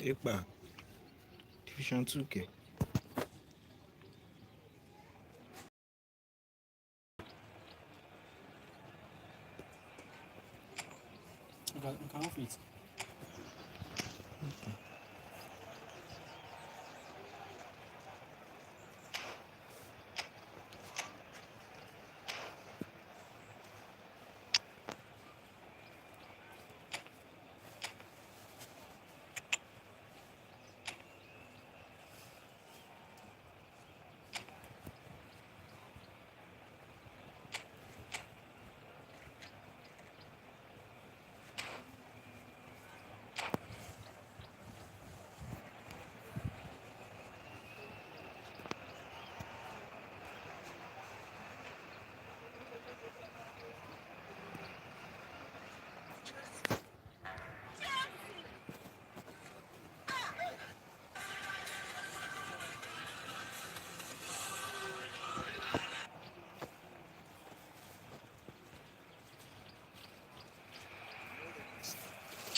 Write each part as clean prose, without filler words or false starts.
Epa, Division 2K. Ik kan of niet.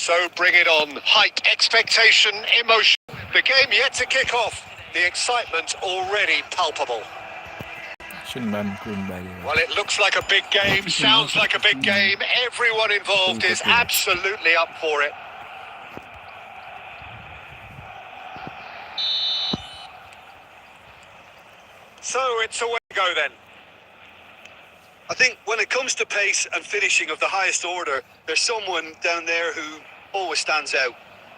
So bring it on. Height, expectation, emotion. The game yet to kick off. The excitement already palpable. Well, it looks like a big game, sounds like a big game. Everyone involved is absolutely up for it. So it's away we go then. I think when it comes to pace and finishing of the highest order, there's someone down there who always stands out.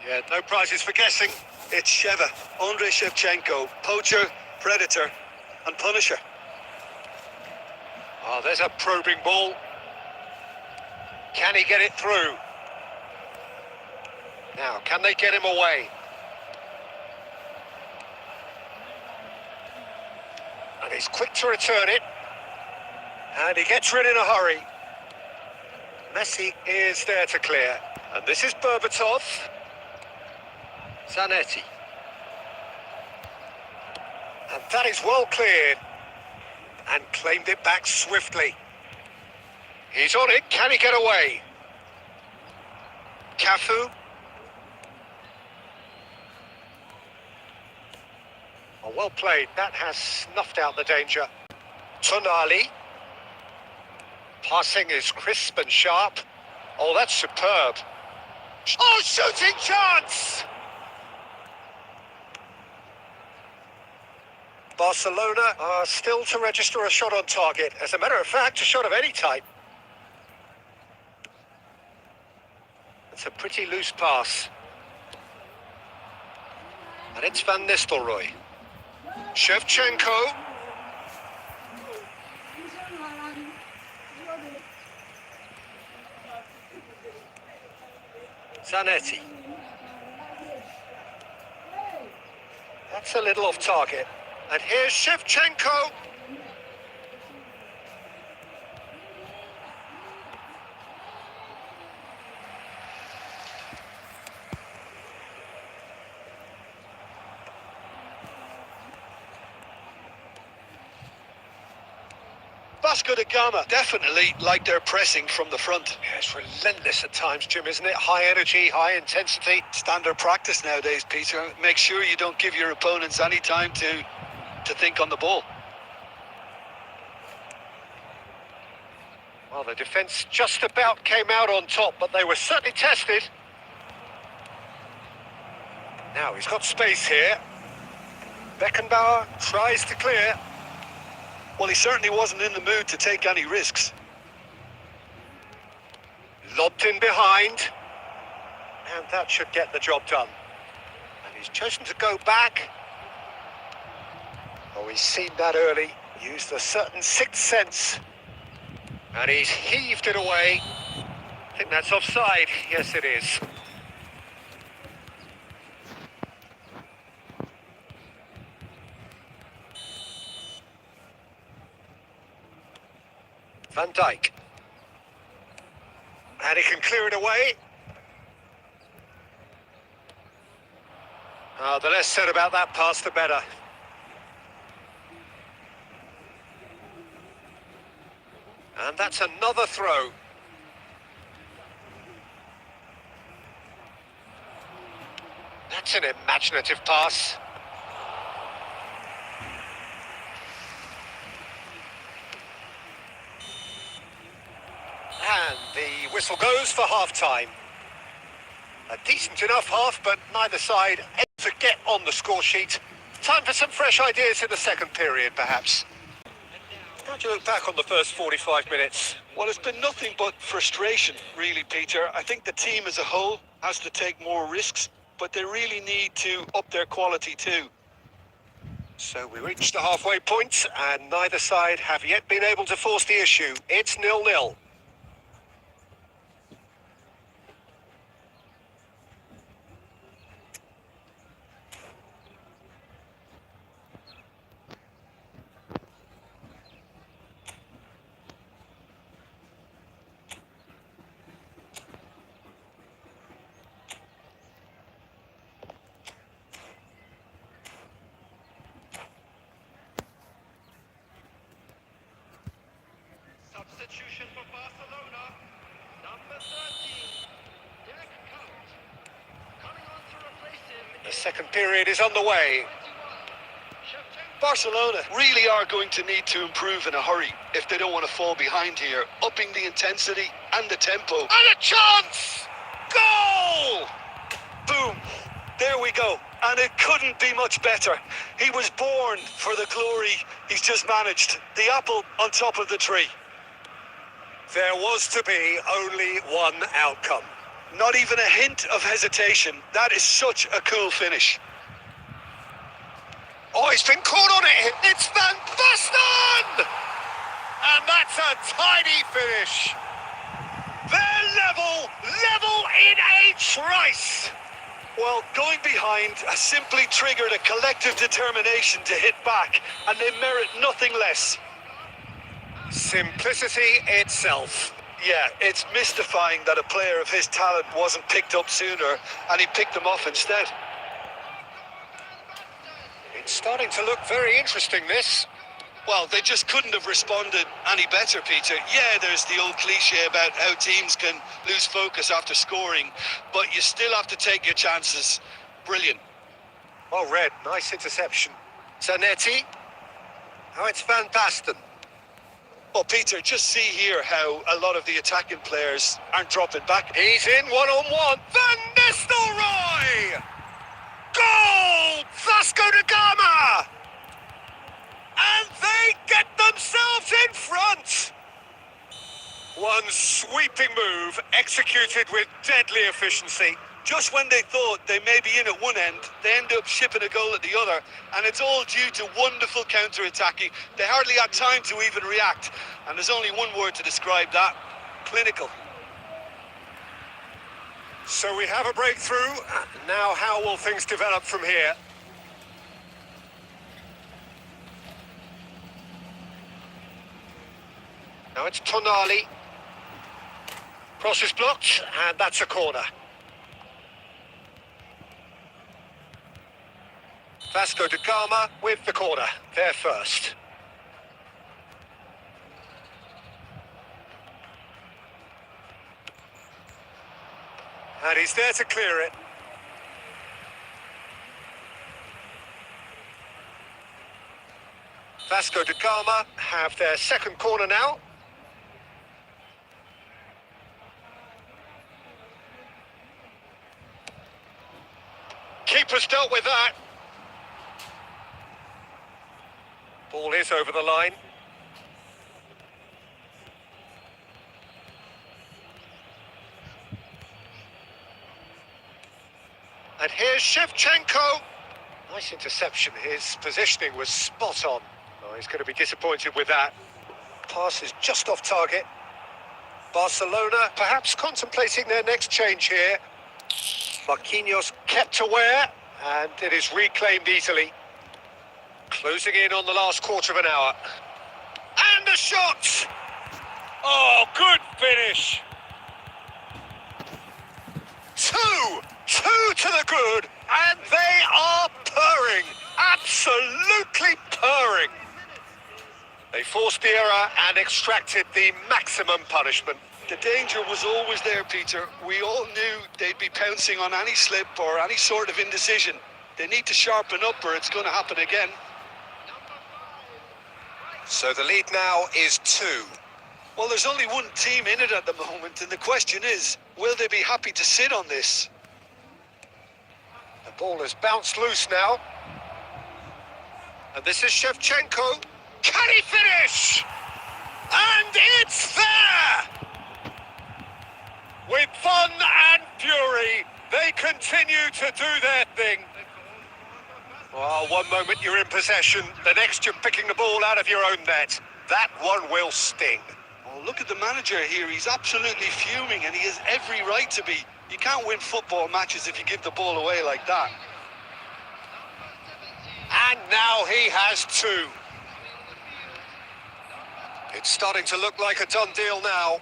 Yeah, no prizes for guessing. It's Sheva, Andrei Shevchenko, poacher, predator, and punisher. Oh, there's a probing ball. Can he get it through? Now, can they get him away? And he's quick to return it. And he gets rid in a hurry. Messi is there to clear. And this is Berbatov. Zanetti. And that is well cleared. And claimed it back swiftly. He's on it. Can he get away? Cafu. Oh, well played. That has snuffed out the danger. Tonali. Passing is crisp and sharp. Oh, that's superb. Oh, shooting chance! Barcelona are still to register a shot on target. As a matter of fact, a shot of any type. It's a pretty loose pass. And it's Van Nistelrooy. Shevchenko. Zanetti. That's a little off target. And here's Shevchenko. Vasco da Gama definitely like their pressing from the front. Yeah, it's relentless at times, Jim, isn't it? High energy, high intensity. Standard practice nowadays, Peter. Make sure you don't give your opponents any time to to think on the ball. Well, the defence just about came out on top, but they were certainly tested. Now he's got space here. Beckenbauer tries to clear. Well, he certainly wasn't in the mood to take any risks. Lobbed in behind. And that should get the job done. And he's chosen to go back. Oh, he's seen that early. Used a certain sixth sense. And he's heaved it away. I think that's offside. Yes, it is. Van Dijk. And he can clear it away. The less said about that pass, the better. And that's another throw. That's an imaginative pass. And the whistle goes for half-time. A decent enough half, but neither side able to get on the score sheet. Time for some fresh ideas in the second period, perhaps. How do you look back on the first 45 minutes? Well, it's been nothing but frustration, really, Peter. I think the team as a whole has to take more risks, but they really need to up their quality too. So we reached the halfway point, and neither side have yet been able to force the issue. It's 0-0. Substitution for Barcelona, number 13, Jack Count. Coming on to replace him. The second period is underway. Barcelona really are going to need to improve in a hurry if they don't want to fall behind here, upping the intensity and the tempo. And a chance! Goal! Boom! There we go. And it couldn't be much better. He was born for the glory he's just managed. The apple on top of the tree. There was to be only one outcome. Not even a hint of hesitation. That is such a cool finish. Oh, he's been caught on it. It's Van Basten! And that's a tiny finish. They're level in a trice. Well, going behind has simply triggered a collective determination to hit back, and they merit nothing less. Simplicity itself. Yeah, it's mystifying that a player of his talent wasn't picked up sooner, and he picked them off instead. It's starting to look very interesting, this. Well, they just couldn't have responded any better, Peter. Yeah, there's the old cliche about how teams can lose focus after scoring, but you still have to take your chances. Brilliant. Well read, nice interception. Zanetti. Now it's Van Basten. Well, Peter, just see here how a lot of the attacking players aren't dropping back. He's in one-on-one. Van Nistelrooy! Goal! Vasco da Gama! And they get themselves in front! One sweeping move, executed with deadly efficiency. Just when they thought they may be in at one end, they end up shipping a goal at the other, and it's all due to wonderful counter-attacking. They hardly had time to even react, and there's only one word to describe that: clinical. So we have a breakthrough. Now how will things develop from here? Now it's Tonali. Cross is blocked, and that's a corner. Vasco da Gama with the corner. There first. And he's there to clear it. Vasco da Gama have their second corner now. Keeper's dealt with that. Ball is over the line. And here's Shevchenko. Nice interception. His positioning was spot on. Oh, he's going to be disappointed with that. Pass is just off target. Barcelona perhaps contemplating their next change here. Marquinhos kept aware, and it is reclaimed easily. Closing in on the last quarter of an hour. And a shot! Oh, good finish! Two to the good, and they are purring. Absolutely purring. They forced the error and extracted the maximum punishment. The danger was always there, Peter. We all knew they'd be pouncing on any slip or any sort of indecision. They need to sharpen up or it's going to happen again. So the lead now is 2. Well, there's only one team in it at the moment, and the question is, will they be happy to sit on this? The ball has bounced loose now. And this is Shevchenko. Can he finish? And it's there! With fun and fury, they continue to do their thing. Well, one moment you're in possession, the next you're picking the ball out of your own net. That one will sting. Oh, look at the manager here. He's absolutely fuming, and he has every right to be. You can't win football matches if you give the ball away like that. And now he has 2. It's starting to look like a done deal now.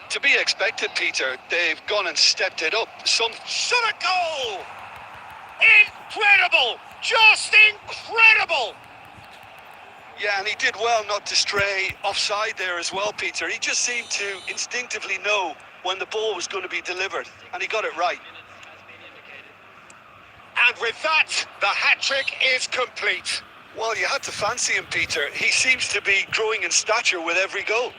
To be expected, Peter. They've gone and stepped it up. Shot a goal! Incredible! Just incredible! Yeah, and he did well not to stray offside there as well, Peter. He just seemed to instinctively know when the ball was going to be delivered, and he got it right. And with that, the hat-trick is complete. Well, you had to fancy him, Peter. He seems to be growing in stature with every goal.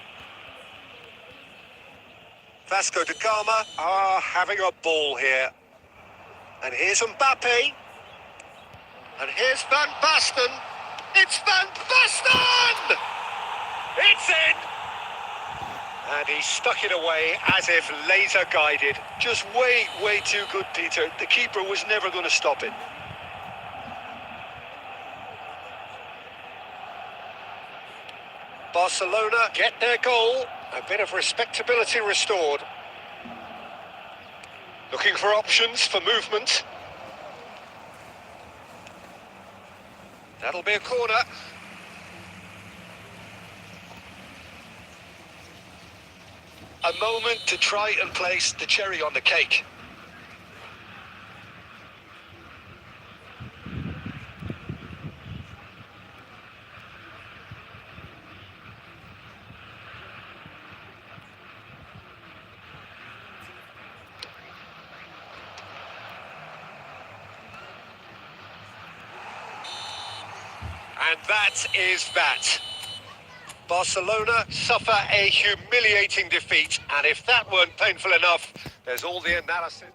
Vasco da Gama are having a ball here. And here's Mbappe. And here's Van Basten. It's Van Basten! It's in! And he stuck it away as if laser guided. Just way too good, Peter. The keeper was never going to stop it. Barcelona get their goal. A bit of respectability restored. Looking for options for movement. That'll be a corner. A moment to try and place the cherry on the cake. And that is that. Barcelona suffer a humiliating defeat, and if that weren't painful enough, there's all the analysis.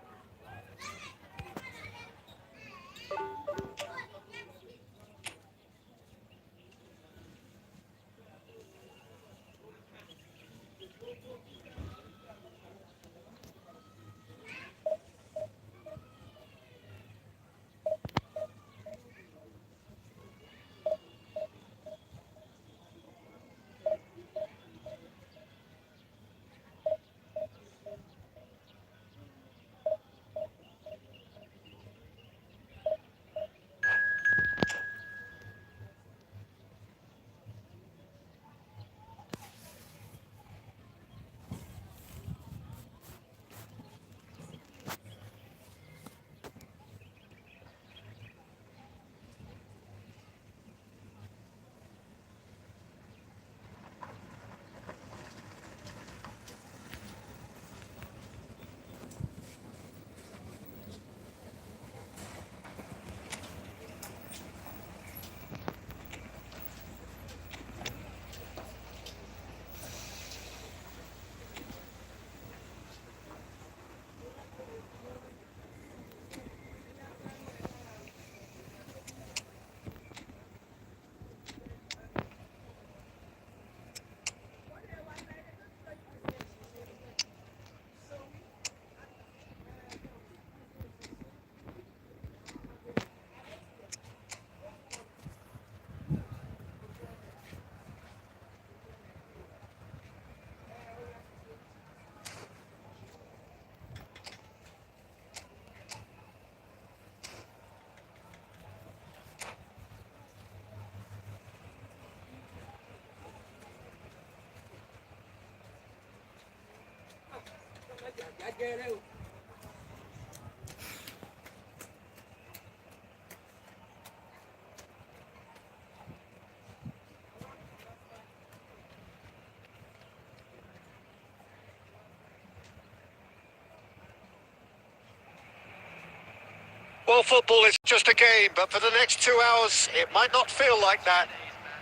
Well, football is just a game, but for the next 2 hours, it might not feel like that.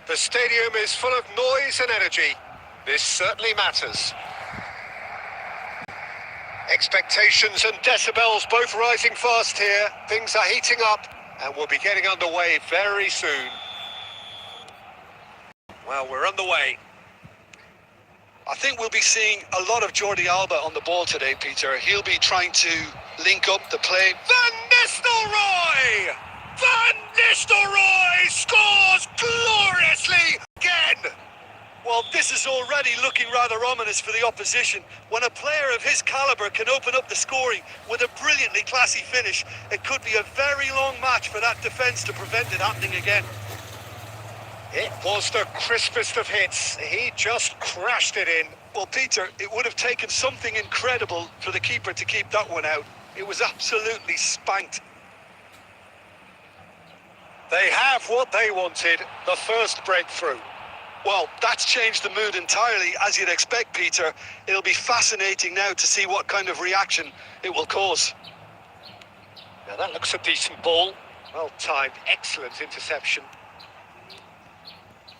The stadium is full of noise and energy. This certainly matters. Expectations and decibels both rising fast here. Things are heating up and we'll be getting underway very soon. Well, we're underway. I think we'll be seeing a lot of Jordi Alba on the ball today, Peter. He'll be trying to link up the play. Van Nistelrooy! Van Nistelrooy scores gloriously again! Well, this is already looking rather ominous for the opposition. When a player of his calibre can open up the scoring with a brilliantly classy finish, it could be a very long match for that defence to prevent it happening again. It was the crispest of hits. He just crashed it in. Well, Peter, it would have taken something incredible for the keeper to keep that one out. It was absolutely spanked. They have what they wanted, the first breakthrough. Well, that's changed the mood entirely, as you'd expect, Peter. It'll be fascinating now to see what kind of reaction it will cause. Now that looks a decent ball. Well timed, excellent interception.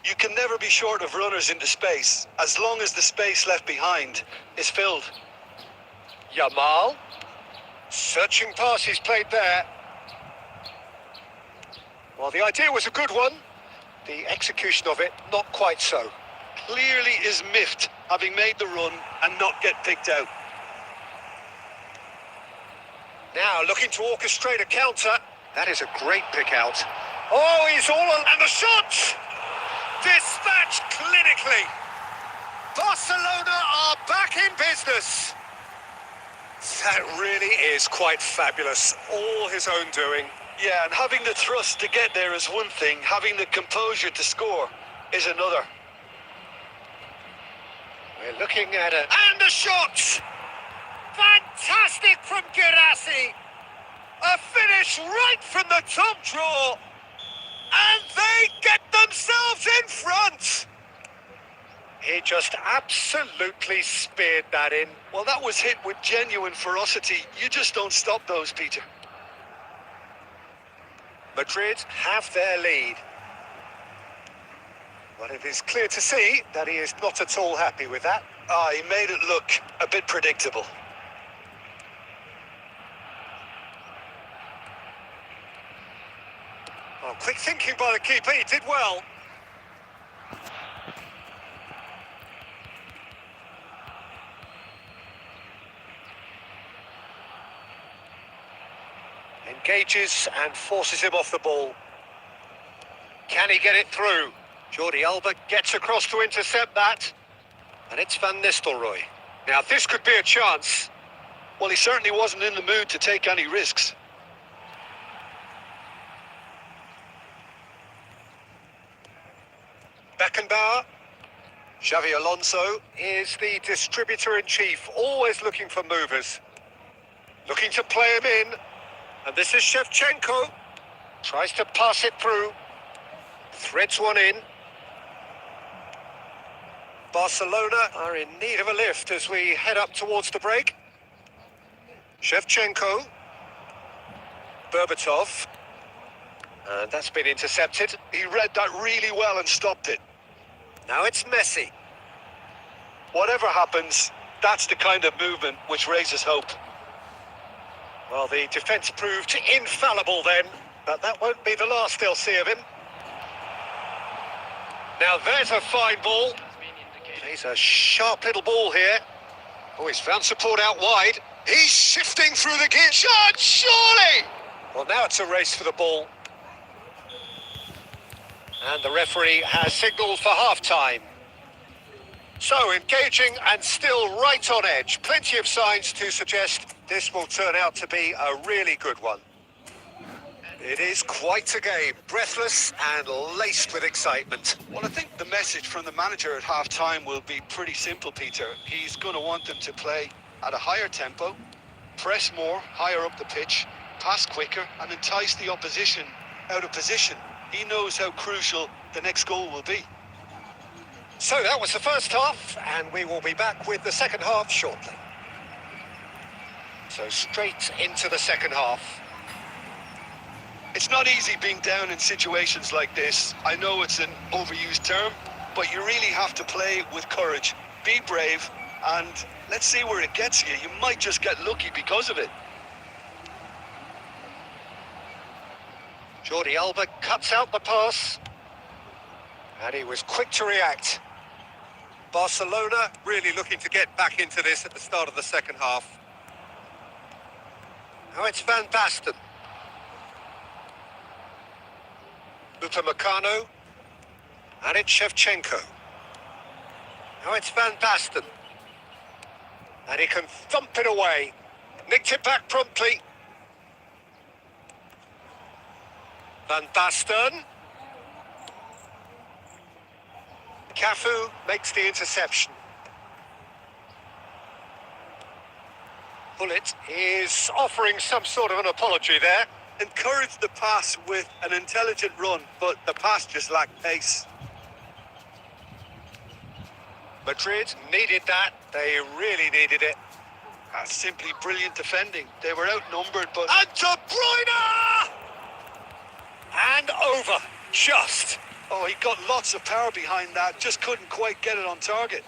You can never be short of runners into space, as long as the space left behind is filled. Yamal. Searching pass he's played there. Well, the idea was a good one. The execution of it, not quite so. Clearly is miffed, having made the run and not get picked out. Now looking to orchestrate a counter. That is a great pick out. Oh, he's all on, and the shot! Dispatched clinically. Barcelona are back in business. That really is quite fabulous. All his own doing. Yeah, and having the thrust to get there is one thing. Having the composure to score is another. We're looking at it. And a shot! Fantastic from Girassi. A finish right from the top draw. And they get themselves in front. He just absolutely speared that in. Well, that was hit with genuine ferocity. You just don't stop those, Peter. Madrid have their lead. Well, it is clear to see that he is not at all happy with that. He made it look a bit predictable. Oh, quick thinking by the keeper, he did well. Engages and forces him off the ball. Can he get it through? Jordi Alba gets across to intercept that. And it's Van Nistelrooy. Now this could be a chance. Well, he certainly wasn't in the mood to take any risks. Beckenbauer. Xavi Alonso is the distributor-in-chief, always looking for movers. Looking to play him in. And this is Shevchenko. Tries to pass it through. Threads one in. Barcelona are in need of a lift as we head up towards the break. Shevchenko. Berbatov. And that's been intercepted. He read that really well and stopped it. Now it's Messi. Whatever happens, that's the kind of movement which raises hope. Well, the defence proved infallible then, but that won't be the last they'll see of him. Now there's a fine ball. He's a sharp little ball here. Oh, he's found support out wide. He's shifting through the gear. Shot, surely! Well, now it's a race for the ball. And the referee has signalled for half-time. So, engaging and still right on edge. Plenty of signs to suggest this will turn out to be a really good one. It is quite a game, breathless and laced with excitement. Well, I think the message from the manager at half-time will be pretty simple, Peter. He's going to want them to play at a higher tempo, press more, higher up the pitch, pass quicker, and entice the opposition out of position. He knows how crucial the next goal will be. So that was the first half, and we will be back with the second half shortly. So straight into the second half. It's not easy being down in situations like this. I know it's an overused term, but you really have to play with courage. Be brave, and let's see where it gets you. You might just get lucky because of it. Jordi Alba cuts out the pass, and he was quick to react. Barcelona really looking to get back into this at the start of the second half. Now it's Van Basten. Upamecano, and it's Shevchenko. Now it's Van Basten, and he can thump it away. Nicked it back promptly. Van Basten. Cafu makes the interception. Bullet is offering some sort of an apology there. Encouraged the pass with an intelligent run, but the pass just lacked pace. Madrid needed that. They really needed it. That's simply brilliant defending. They were outnumbered, but... And De Bruyne! And over. Just. Oh, he got lots of power behind that, just couldn't quite get it on target.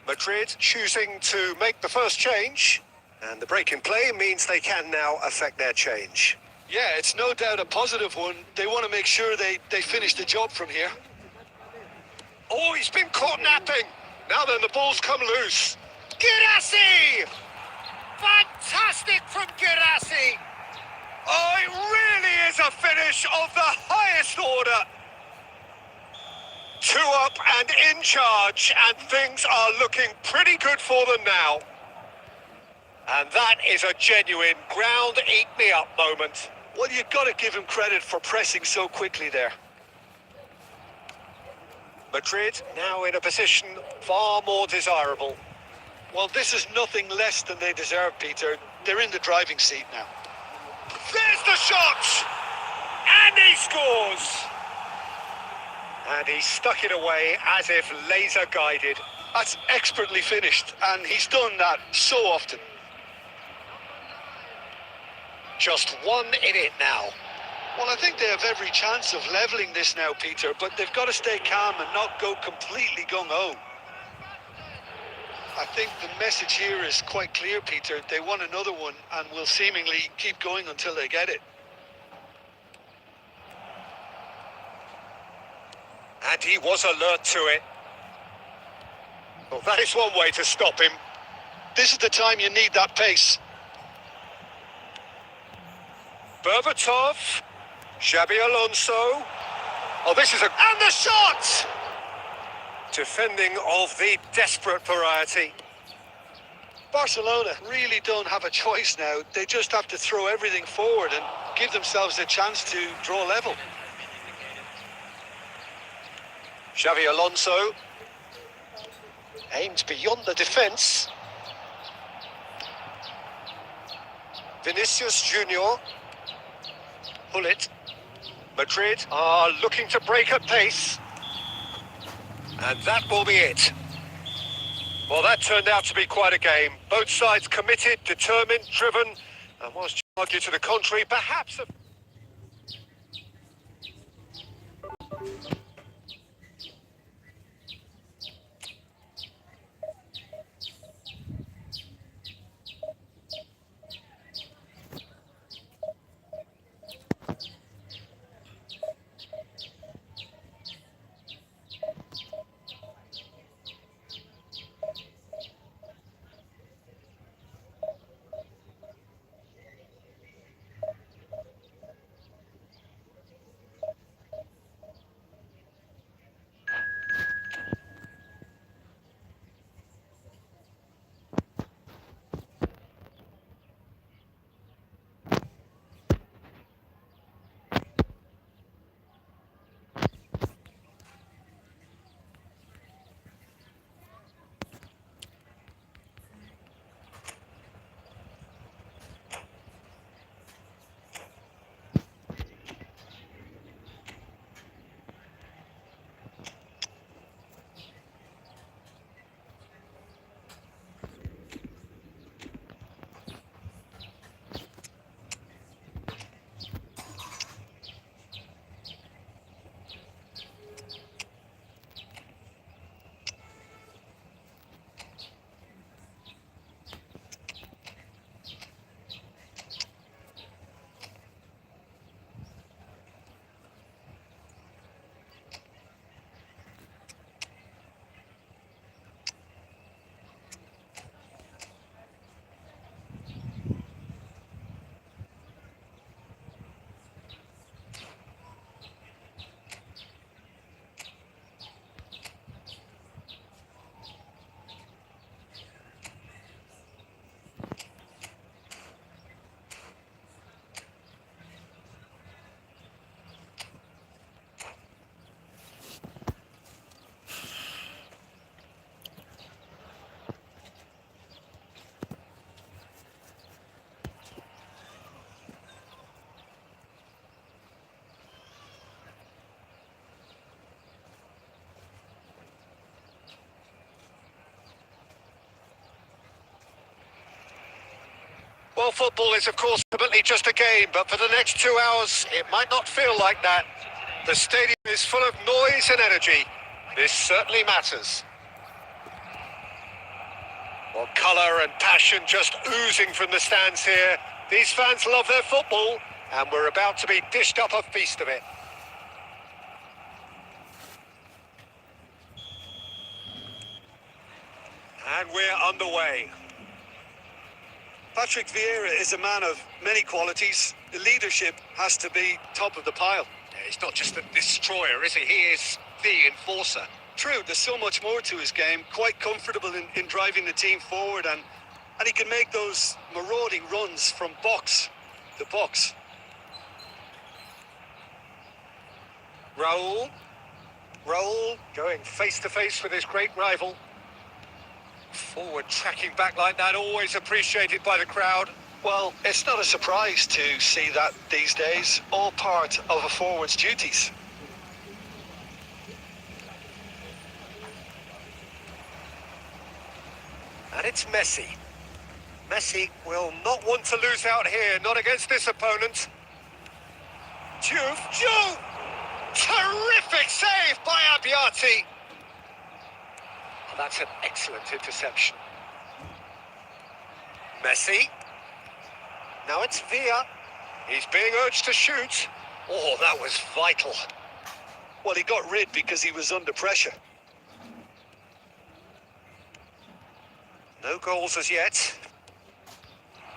Madrid choosing to make the first change, and the break in play means they can now affect their change. Yeah, it's no doubt a positive one. They want to make sure they finish the job from here. Oh, he's been caught napping. Now then, the ball's come loose. Guirassy! Fantastic from Guirassy! Oh, it really is a finish of the highest order. 2 up and in charge, and things are looking pretty good for them now. And that is a genuine ground-eat-me-up moment. Well, you've got to give him credit for pressing so quickly there. Madrid now in a position far more desirable. Well, this is nothing less than they deserve, Peter. They're in the driving seat now. There's the shot! And he scores! And he stuck it away as if laser-guided. That's expertly finished, and he's done that so often. Just 1 in it now. Well, I think they have every chance of levelling this now, Peter, but they've got to stay calm and not go completely gung-ho. I think the message here is quite clear, Peter. They want another one and will seemingly keep going until they get it. And he was alert to it. Well, that is one way to stop him. This is the time you need that pace. Berbatov, Xabi Alonso. Oh, this is a... And the shot! Defending of the desperate variety. Barcelona really don't have a choice now. They just have to throw everything forward and give themselves a chance to draw level. Xabi Alonso aimed beyond the defence. Vinicius Junior. Bullet. Madrid are looking to break at pace. And that will be it. Well, that turned out to be quite a game. Both sides committed, determined, driven, and whilst you argue to the contrary, perhaps... Well, football is, of course, ultimately just a game, but for the next 2 hours, it might not feel like that. The stadium is full of noise and energy. This certainly matters. Well, colour and passion just oozing from the stands here. These fans love their football, and we're about to be dished up a feast of it. And we're underway. Patrick Vieira is a man of many qualities. The leadership has to be top of the pile. Yeah, he's not just a destroyer, is he? He is the enforcer. True, there's so much more to his game. Quite comfortable in driving the team forward, and he can make those marauding runs from box to box. Raul going face to face with his great rival. Forward tracking back like that, always appreciated by the crowd. Well, it's not a surprise to see that these days, all part of a forward's duties. And it's Messi. Messi will not want to lose out here, not against this opponent. Juve! Terrific save by Abbiati. Oh, that's an excellent interception. Messi. Now it's Villa. He's being urged to shoot. Oh, that was vital. Well, he got rid because he was under pressure. No goals as yet.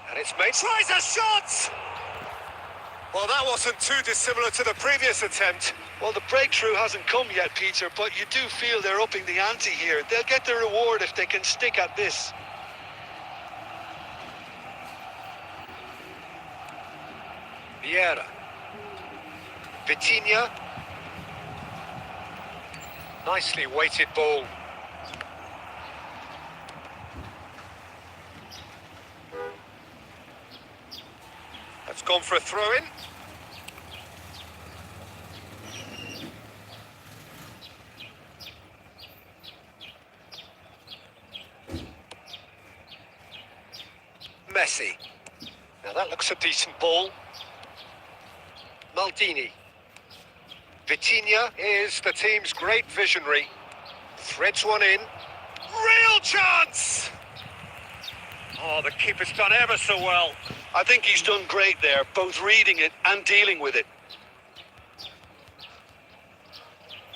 And it's made. Tries a shot! Well, that wasn't too dissimilar to the previous attempt. Well, the breakthrough hasn't come yet, Peter, but you do feel they're upping the ante here. They'll get the reward if they can stick at this. Vieira. Vitinha. Nicely weighted ball. That's gone for a throw-in. Messi. Now that looks a decent ball. Maldini. Vitinha is the team's great visionary. Threads one in. Real chance! Oh, the keeper's done ever so well. I think he's done great there, both reading it and dealing with it.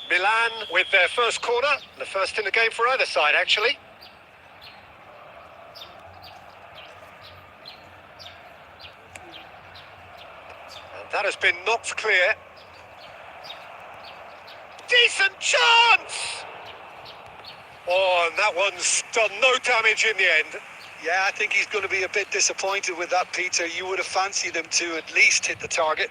Milan with their first corner, the first in the game for either side, actually. And that has been knocked clear. Decent chance! Oh, and that one's done no damage in the end. Yeah, I think he's going to be a bit disappointed with that, Peter. You would have fancied him to at least hit the target.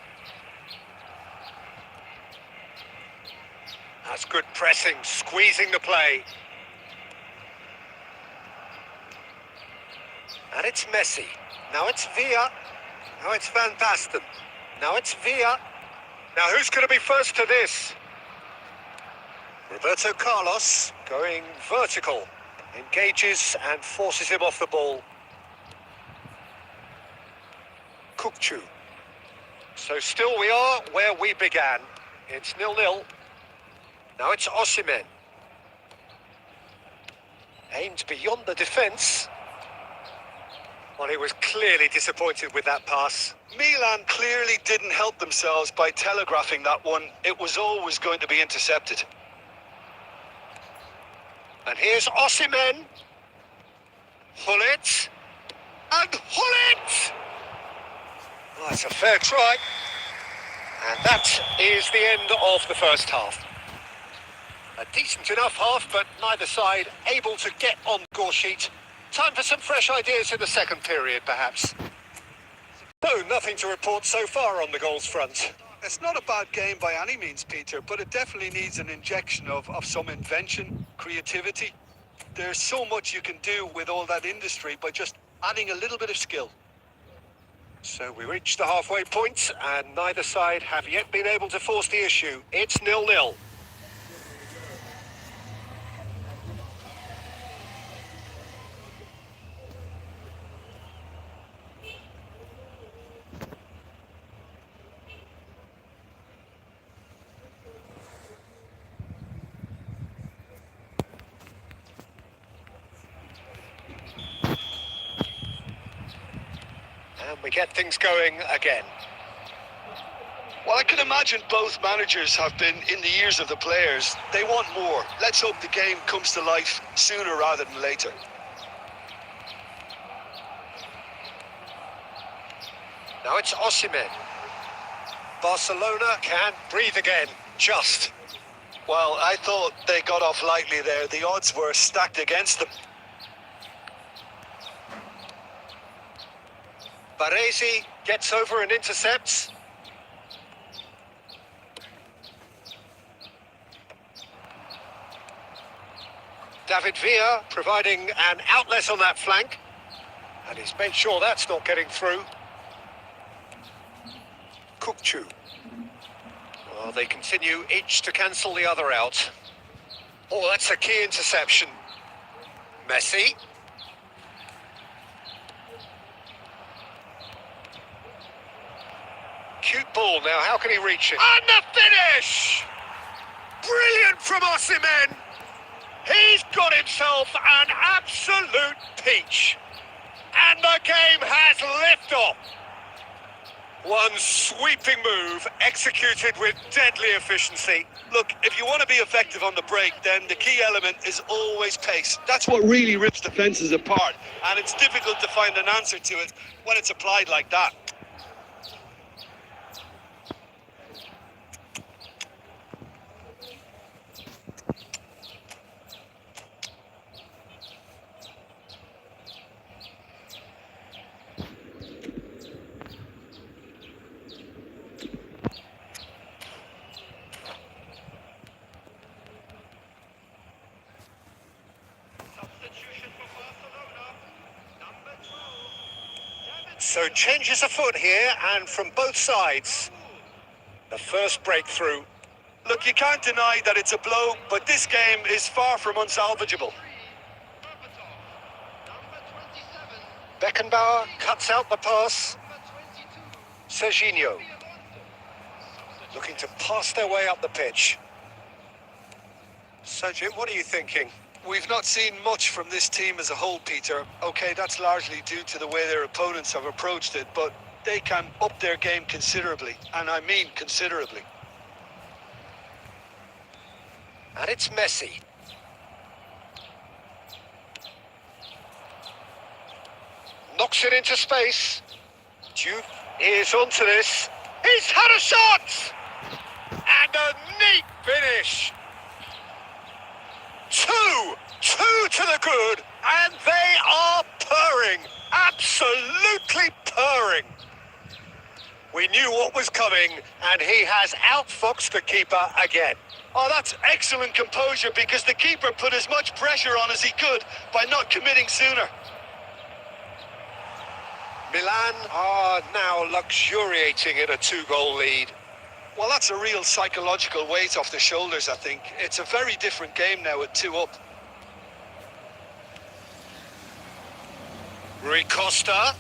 That's good pressing, squeezing the play. And it's Messi. Now it's Villa. Now it's Van Basten. Now it's Villa. Now who's going to be first to this? Roberto Carlos going vertical. Engages and forces him off the ball. Kukçu. So still we are where we began. It's 0-0. Now it's Osimhen. Aimed beyond the defence. Well, he was clearly disappointed with that pass. Milan clearly didn't help themselves by telegraphing that one. It was always going to be intercepted. And here's Osimhen. Hullet. And Hullet! Oh, that's a fair try. And that is the end of the first half. A decent enough half, but neither side able to get on the score sheet. Time for some fresh ideas in the second period, perhaps. No, nothing to report so far on the goals front. It's not a bad game by any means, Peter, but it definitely needs an injection of some invention, creativity. There's so much you can do with all that industry by just adding a little bit of skill. So we reach the halfway point, and neither side have yet been able to force the issue. It's 0-0. And we get things going again. Well, I can imagine both managers have been in the ears of the players. They want more. Let's hope the game comes to life sooner rather than later. Now it's Osimhen. Barcelona can breathe again, just. Well, I thought they got off lightly there. The odds were stacked against them. Baresi gets over and intercepts. David Villa providing an outlet on that flank. And he's made sure that's not getting through. Kukçu. Well, they continue each to cancel the other out. Oh, that's a key interception. Messi. Cute ball now, how can he reach it? And the finish! Brilliant from Osimhen! He's got himself an absolute peach. And the game has liftoff. One sweeping move, executed with deadly efficiency. Look, if you want to be effective on the break, then the key element is always pace. That's what really rips defences apart, and it's difficult to find an answer to it when it's applied like that. Substitution for Barcelona. Number 12. So changes afoot here, and from both sides. The first breakthrough. Look, you can't deny that it's a blow, but this game is far from unsalvageable. Number 27. Beckenbauer cuts out the pass. Number 22. Serginho looking to pass their way up the pitch. Sergio, what are you thinking? We've not seen much from this team as a whole, Peter. Okay, that's largely due to the way their opponents have approached it, but they can up their game considerably, and I mean considerably. And it's Messi. Knocks it into space. Duke is onto this. He's had a shot! And a neat finish. Two to the good, and they are purring. Absolutely purring. We knew what was coming, and he has outfoxed the keeper again. Oh, that's excellent composure, because the keeper put as much pressure on as he could by not committing sooner. Milan are now luxuriating in a 2-goal lead. Well, that's a real psychological weight off the shoulders, I think. It's a very different game now with 2 up. Rui Costa,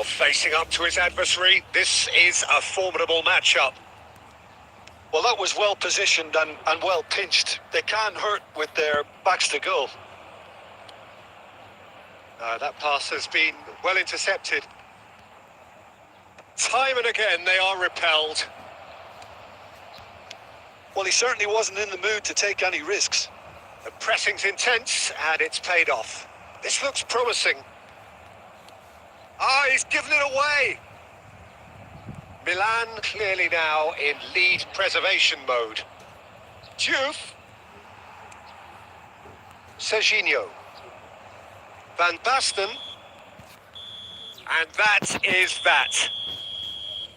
facing up to his adversary. This is a formidable matchup. Well, that was well positioned and well pinched. They can hurt with their backs to goal. That pass has been well intercepted. Time and again they are repelled. Well, he certainly wasn't in the mood to take any risks. The pressing's intense, and it's paid off. This looks promising. He's given it away. Milan clearly now in lead preservation mode. Diouf. Serginho. Van Basten. And that is that.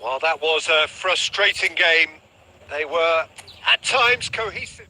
Well, that was a frustrating game. They were, at times, cohesive.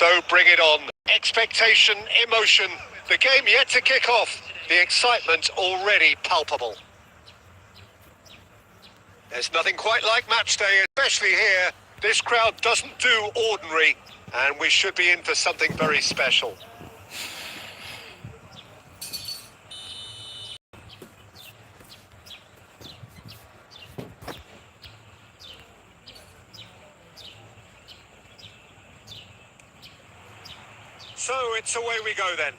So bring it on. Expectation, emotion. The game yet to kick off. The excitement already palpable. There's nothing quite like match day, especially here. This crowd doesn't do ordinary, and we should be in for something very special. So it's away we go then.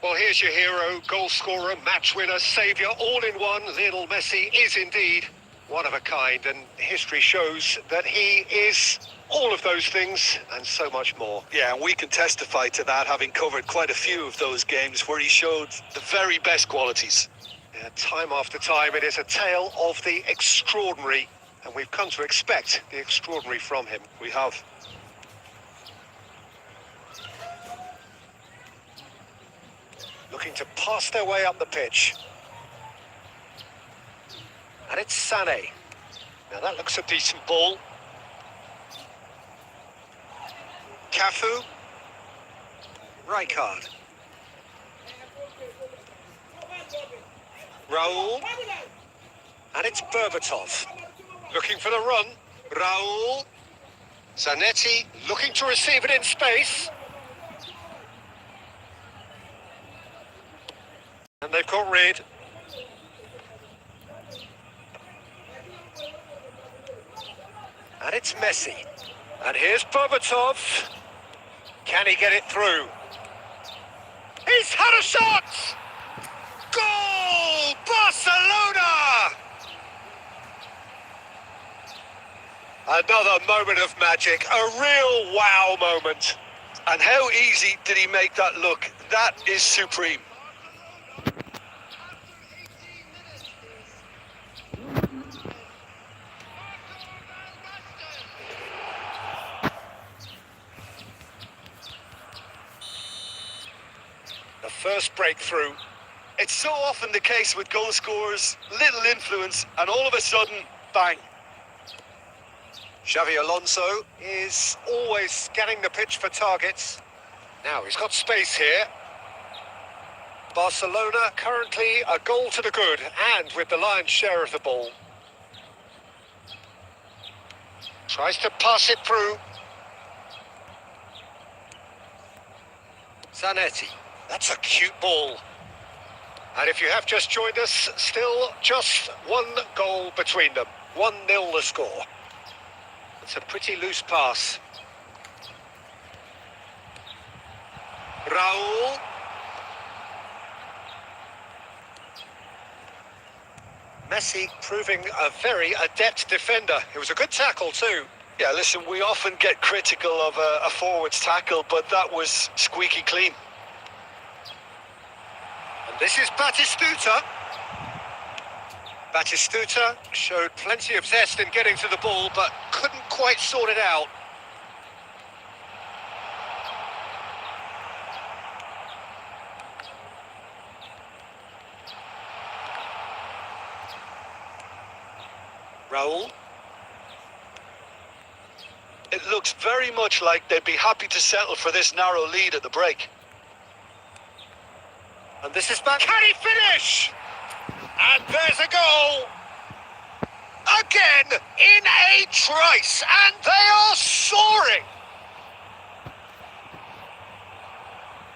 Well, here's your hero, goal scorer, match winner, saviour, all in one. Lionel Messi is indeed one of a kind, and history shows that he is all of those things and so much more. Yeah, and we can testify to that, having covered quite a few of those games where he showed the very best qualities. Yeah, time after time, it is a tale of the extraordinary, and we've come to expect the extraordinary from him. We have. Looking to pass their way up the pitch. And it's Sané. Now that looks a decent ball. Cafu. Rijkaard. Raul. And it's Berbatov. Looking for the run. Raul. Zanetti looking to receive it in space. And they've got rid. And it's Messi. And here's Berbatov. Can he get it through? He's had a shot! Goal! Barcelona! Another moment of magic. A real wow moment. And how easy did he make that look? That is supreme. The first breakthrough. It's so often the case with goal scorers, little influence, and all of a sudden, bang. Xavi Alonso is always scanning the pitch for targets. Now he's got space here. Barcelona currently a goal to the good and with the lion's share of the ball. Tries to pass it through. Zanetti. That's a cute ball. And if you have just joined us, still just one goal between them. 1-0 the score. It's a pretty loose pass. Raul. Messi proving a very adept defender. It was a good tackle too. Yeah, listen, we often get critical of a forward's tackle, but that was squeaky clean. And this is Batistuta. Batistuta showed plenty of zest in getting to the ball, but couldn't quite sort it out. Raul. It looks very much like they'd be happy to settle for this narrow lead at the break. And this is back. Can he finish? And there's a goal. Again, in a trice, and they are soaring.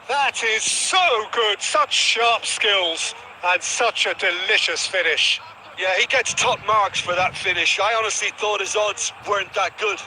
That is so good. Such sharp skills and such a delicious finish. Yeah, he gets top marks for that finish. I honestly thought his odds weren't that good.